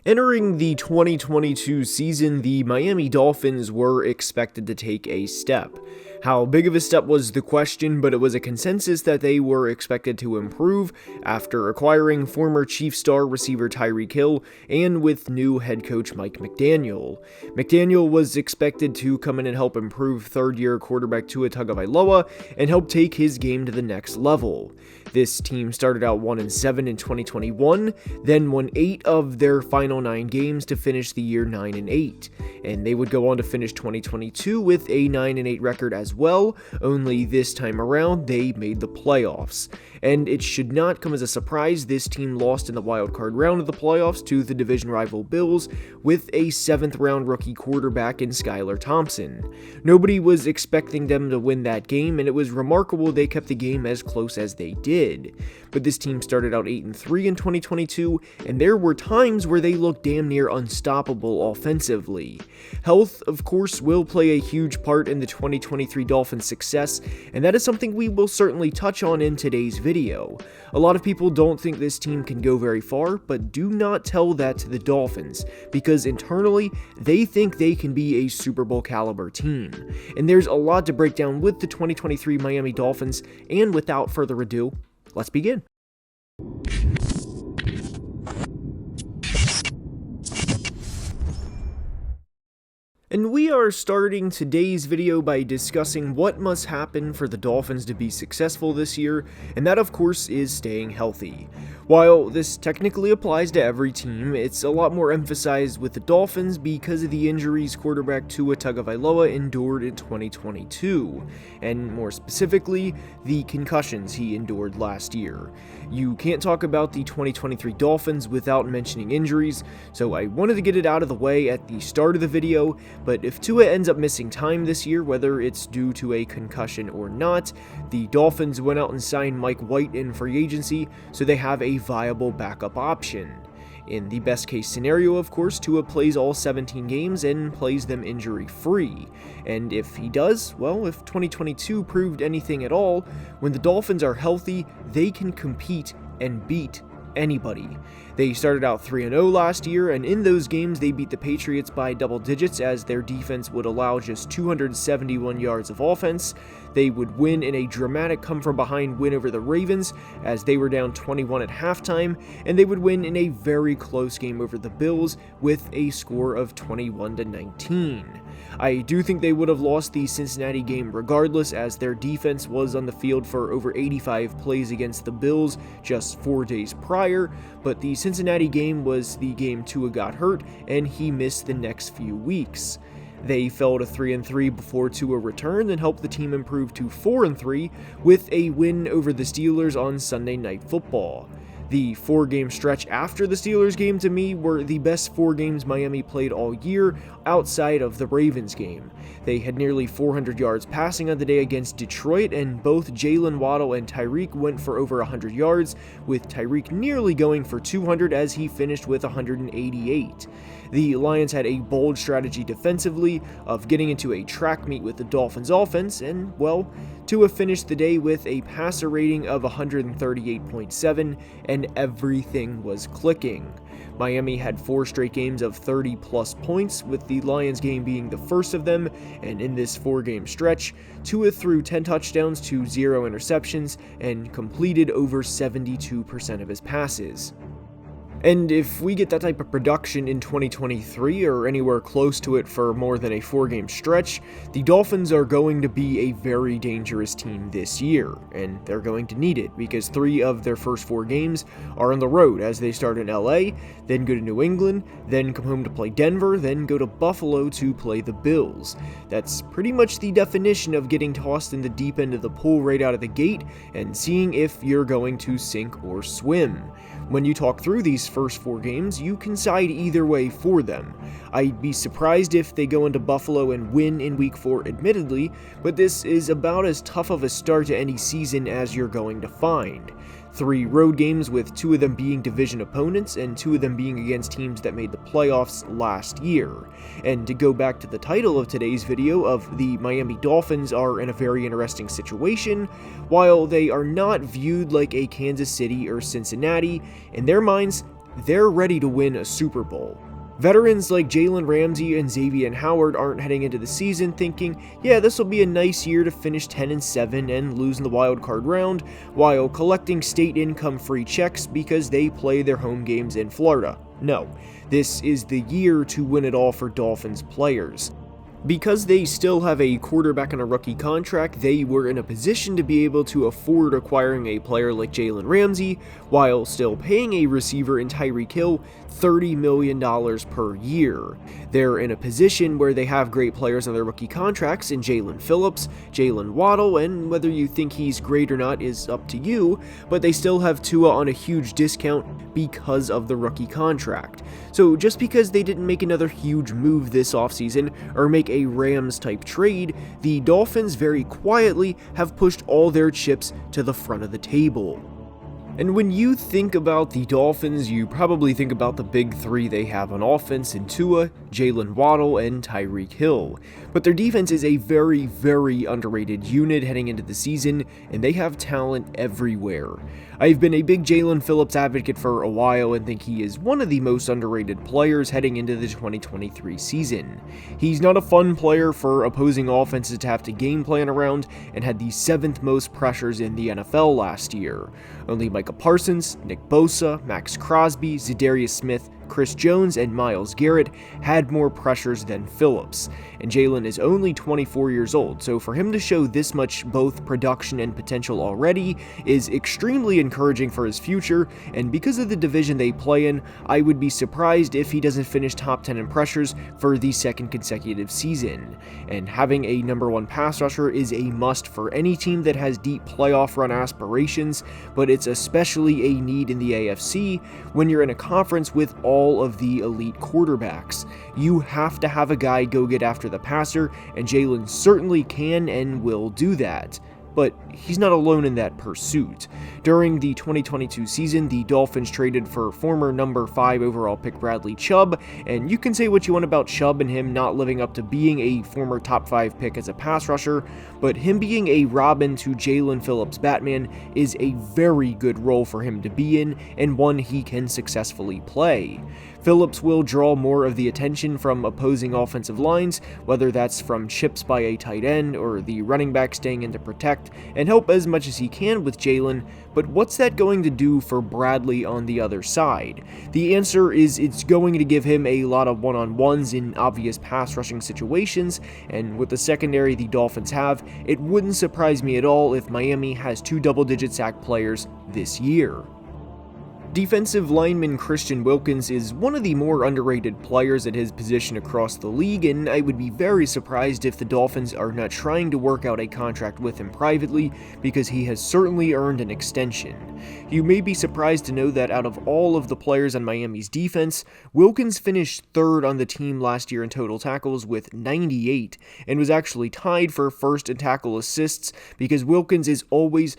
Entering the 2022 season, the Miami Dolphins were expected to take a step. How big of a step was the question, but it was a consensus that they were expected to improve after acquiring former Chiefs star receiver Tyreek Hill and with new head coach Mike McDaniel. McDaniel was expected to come in and help improve third-year quarterback Tua Tagovailoa and help take his game to the next level. This team started out 1-7 in 2021, then won 8 of their final 9 games to finish the year 9-8, and they would go on to finish 2022 with a 9-8 record as well, only this time around they made the playoffs. And it should not come as a surprise this team lost in the wildcard round of the playoffs to the division rival Bills with a 7th round rookie quarterback in Skylar Thompson. Nobody was expecting them to win that game, and it was remarkable they kept the game as close as they did. But this team started out 8-3 in 2022, and there were times where they looked damn near unstoppable offensively. Health, of course, will play a huge part in the 2023 Dolphins' success, and that is something we will certainly touch on in today's video. A lot of people don't think this team can go very far, but do not tell that to the Dolphins, because internally, they think they can be a Super Bowl caliber team. And there's a lot to break down with the 2023 Miami Dolphins, and without further ado, let's begin. And we are starting today's video by discussing what must happen for the Dolphins to be successful this year, and that of course is staying healthy. While this technically applies to every team, it's a lot more emphasized with the Dolphins because of the injuries quarterback Tua Tagovailoa endured in 2022, and more specifically, the concussions he endured last year. You can't talk about the 2023 Dolphins without mentioning injuries, so I wanted to get it out of the way at the start of the video. But if Tua ends up missing time this year, whether it's due to a concussion or not, the Dolphins went out and signed Mike White in free agency, so they have a viable backup option. In the best case scenario, of course, Tua plays all 17 games and plays them injury-free. And if he does, well, if 2022 proved anything at all, when the Dolphins are healthy, they can compete and beat anybody. They started out 3-0 last year, and in those games they beat the Patriots by double digits as their defense would allow just 271 yards of offense. They would win in a dramatic come-from-behind win over the Ravens as they were down 21 at halftime, and they would win in a very close game over the Bills with a score of 21-19. I do think they would have lost the Cincinnati game regardless, as their defense was on the field for over 85 plays against the Bills just 4 days prior, but the Cincinnati game was the game Tua got hurt and he missed the next few weeks. They fell to 3-3 before Tua returned and helped the team improve to 4-3 with a win over the Steelers on Sunday Night Football. The 4-game stretch after the Steelers game to me were the best 4 games Miami played all year outside of the Ravens game. They had nearly 400 yards passing on the day against Detroit, and both Jalen Waddle and Tyreek went for over 100 yards, with Tyreek nearly going for 200 as he finished with 188. The Lions had a bold strategy defensively of getting into a track meet with the Dolphins offense, and, well, Tua finished the day with a passer rating of 138.7, and everything was clicking. Miami had 4 straight games of 30-plus points, with the Lions game being the first of them, and in this 4-game stretch, Tua threw 10 touchdowns to 0 interceptions and completed over 72% of his passes. And if we get that type of production in 2023 or anywhere close to it for more than a 4-game stretch, the Dolphins are going to be a very dangerous team this year, and they're going to need it because 3 of their first 4 games are on the road as they start in LA, then go to New England, then come home to play Denver, then go to Buffalo to play the Bills. That's pretty much the definition of getting tossed in the deep end of the pool right out of the gate and seeing if you're going to sink or swim. When you talk through these first 4 games, you can side either way for them. I'd be surprised if they go into Buffalo and win in Week 4 admittedly, but this is about as tough of a start to any season as you're going to find. 3 road games with 2 of them being division opponents and 2 of them being against teams that made the playoffs last year. And to go back to the title of today's video of the Miami Dolphins are in a very interesting situation. While they are not viewed like a Kansas City or Cincinnati, in their minds, they're ready to win a Super Bowl. Veterans like Jalen Ramsey and Xavier Howard aren't heading into the season thinking, yeah, this will be a nice year to finish 10-7 and lose in the wild card round, while collecting state income free checks because they play their home games in Florida. No, this is the year to win it all for Dolphins players. Because they still have a quarterback on a rookie contract, they were in a position to be able to afford acquiring a player like Jalen Ramsey, while still paying a receiver in Tyreek Hill $30 million per year. They're in a position where they have great players on their rookie contracts in Jalen Phillips, Jalen Waddle, and whether you think he's great or not is up to you, but they still have Tua on a huge discount because of the rookie contract. So just because they didn't make another huge move this offseason or make a Rams-type trade, the Dolphins very quietly have pushed all their chips to the front of the table. And when you think about the Dolphins, you probably think about the big three they have on offense in Tua, Jalen Waddle, and Tyreek Hill. But their defense is a very, very underrated unit heading into the season, and they have talent everywhere. I've been a big Jalen Phillips advocate for a while and think he is one of the most underrated players heading into the 2023 season. He's not a fun player for opposing offenses to have to game plan around, and had the 7th most pressures in the NFL last year. Only Micah Parsons, Nick Bosa, Max Crosby, Za'Darius Smith, Chris Jones, and Myles Garrett had more pressures than Phillips, and Jalen is only 24 years old, so for him to show this much both production and potential already is extremely encouraging for his future, and because of the division they play in, I would be surprised if he doesn't finish top 10 in pressures for the second consecutive season. And having a number 1 pass rusher is a must for any team that has deep playoff run aspirations, but it's especially a need in the AFC when you're in a conference with all of the elite quarterbacks. You have to have a guy go get after the passer, and Jalen certainly can and will do that. But he's not alone in that pursuit. During the 2022 season, the Dolphins traded for former number 5 overall pick Bradley Chubb, and you can say what you want about Chubb and him not living up to being a former top 5 pick as a pass rusher, but him being a Robin to Jalen Phillips Batman is a very good role for him to be in, and one he can successfully play. Phillips will draw more of the attention from opposing offensive lines, whether that's from chips by a tight end or the running back staying in to protect and help as much as he can with Jalen, but what's that going to do for Bradley on the other side? The answer is it's going to give him a lot of one-on-ones in obvious pass rushing situations, and with the secondary the Dolphins have, it wouldn't surprise me at all if Miami has 2 double-digit sack players this year. Defensive lineman Christian Wilkins is one of the more underrated players at his position across the league, and I would be very surprised if the Dolphins are not trying to work out a contract with him privately, because he has certainly earned an extension. You may be surprised to know that out of all of the players on Miami's defense, Wilkins finished 3rd on the team last year in total tackles with 98, and was actually tied for first in tackle assists because Wilkins is always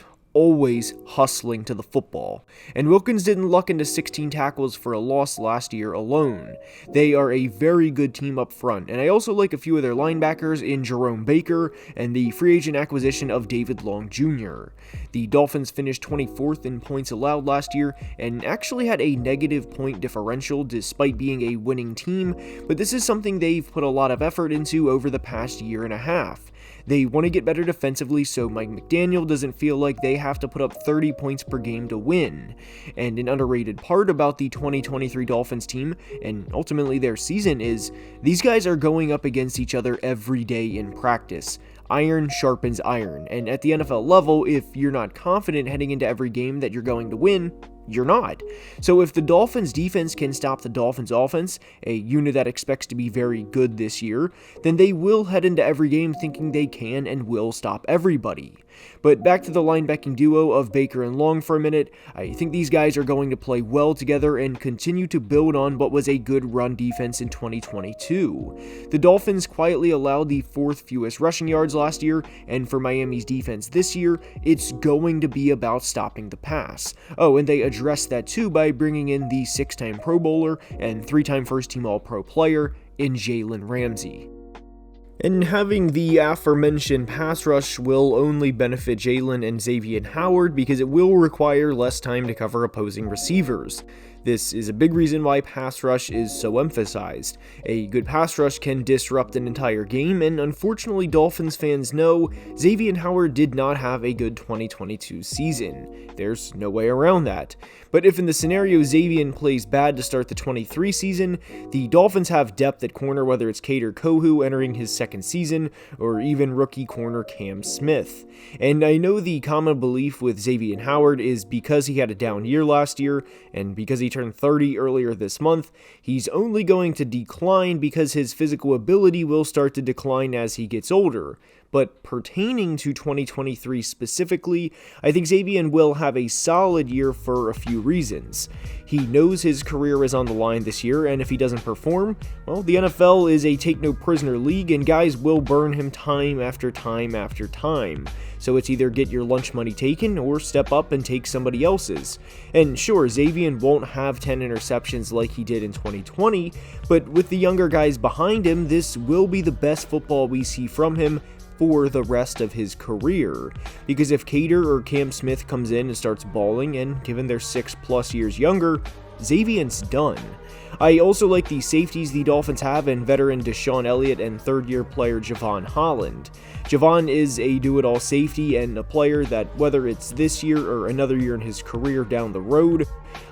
hustling to the football, and Wilkins didn't luck into 16 tackles for a loss last year alone. They are a very good team up front, and I also like a few of their linebackers in Jerome Baker and the free agent acquisition of David Long Jr. The Dolphins finished 24th in points allowed last year and actually had a negative point differential despite being a winning team, but this is something they've put a lot of effort into over the past year and a half. They want to get better defensively so Mike McDaniel doesn't feel like they have to put up 30 points per game to win. And an underrated part about the 2023 Dolphins team, and ultimately their season, is these guys are going up against each other every day in practice. Iron sharpens iron, and at the NFL level, if you're not confident heading into every game that you're going to win, you're not. So if the Dolphins defense can stop the Dolphins offense, a unit that expects to be very good this year, then they will head into every game thinking they can and will stop everybody. But back to the linebacking duo of Baker and Long for a minute, I think these guys are going to play well together and continue to build on what was a good run defense in 2022. The Dolphins quietly allowed the 4th fewest rushing yards last year, and for Miami's defense this year, it's going to be about stopping the pass. Oh, and they addressed that too by bringing in the 6-time Pro Bowler and 3-time first-team All-Pro player in Jalen Ramsey. And having the aforementioned pass rush will only benefit Jalen and Xavier Howard because it will require less time to cover opposing receivers. This is a big reason why pass rush is so emphasized. A good pass rush can disrupt an entire game, and unfortunately Dolphins fans know Xavier Howard did not have a good 2022 season. There's no way around that. But if in the scenario Xavier plays bad to start the 23 season, the Dolphins have depth at corner, whether it's Kader Kohou entering his second season, or even rookie corner Cam Smith. And I know the common belief with Xavier Howard is because he had a down year last year, and because he turned 30 earlier this month, he's only going to decline because his physical ability will start to decline as he gets older. But pertaining to 2023 specifically, I think Xavier will have a solid year for a few reasons. He knows his career is on the line this year, and if he doesn't perform, well, the NFL is a take-no-prisoner league, and guys will burn him time after time after time. So it's either get your lunch money taken or step up and take somebody else's. And sure, Xavier won't have 10 interceptions like he did in 2020, but with the younger guys behind him, this will be the best football we see from him for the rest of his career. Because if Kader or Cam Smith comes in and starts balling, and given they're 6+ years younger, Xavier's done. I also like the safeties the Dolphins have in veteran Deshaun Elliott and third-year player Javon Holland. Javon is a do-it-all safety and a player that, whether it's this year or another year in his career down the road,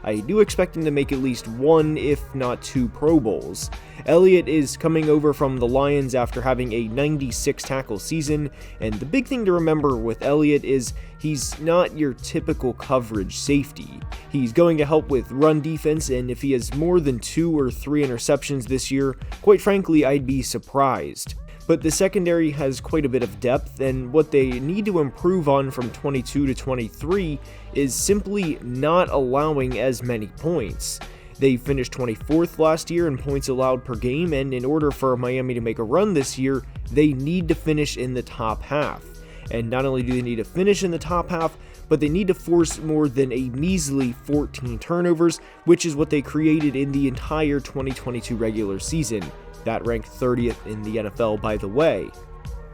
I do expect him to make at least one, if not two, Pro Bowls. Elliott is coming over from the Lions after having a 96 tackle season, and the big thing to remember with Elliott is he's not your typical coverage safety. He's going to help with run defense, and if he has more than 2 or 3 interceptions this year, quite frankly, I'd be surprised. But the secondary has quite a bit of depth, and what they need to improve on from 22 to 23 is simply not allowing as many points. They finished 24th last year in points allowed per game, and in order for Miami to make a run this year, they need to finish in the top half. And not only do they need to finish in the top half, but they need to force more than a measly 14 turnovers, which is what they created in the entire 2022 regular season. That ranked 30th in the NFL, by the way.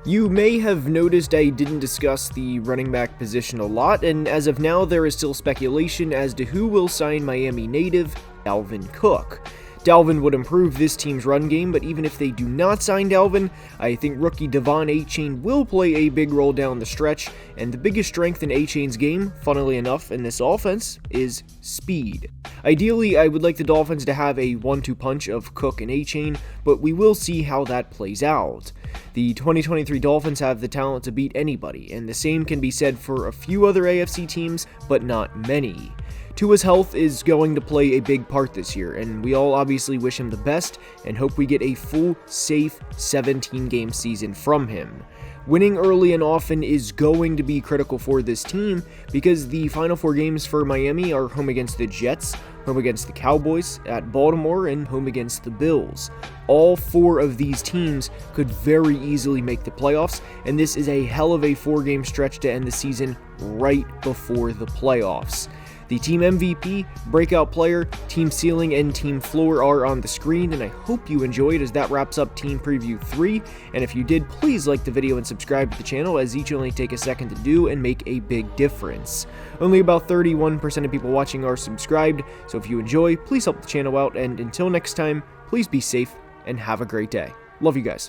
You may have noticed I didn't discuss the running back position a lot, and as of now there is still speculation as to who will sign Miami native Dalvin Cook. Dalvin would improve this team's run game, but even if they do not sign Dalvin, I think rookie Devon Achane will play a big role down the stretch, and the biggest strength in Achane's game, funnily enough, in this offense, is speed. Ideally, I would like the Dolphins to have a 1-2 punch of Cook and Achane, but we will see how that plays out. The 2023 Dolphins have the talent to beat anybody, and the same can be said for a few other AFC teams, but not many. Tua's health is going to play a big part this year, and we all obviously wish him the best and hope we get a full, safe 17-game season from him. Winning early and often is going to be critical for this team because the final 4 games for Miami are home against the Jets, home against the Cowboys, at Baltimore, and home against the Bills. All 4 of these teams could very easily make the playoffs, and this is a hell of a 4-game stretch to end the season right before the playoffs. The team MVP, breakout player, team ceiling, and team floor are on the screen, and I hope you enjoyed as that wraps up Team Preview 3, and if you did, please like the video and subscribe to the channel as each only take a second to do and make a big difference. Only about 31% of people watching are subscribed, so if you enjoy, please help the channel out, and until next time, please be safe and have a great day. Love you guys.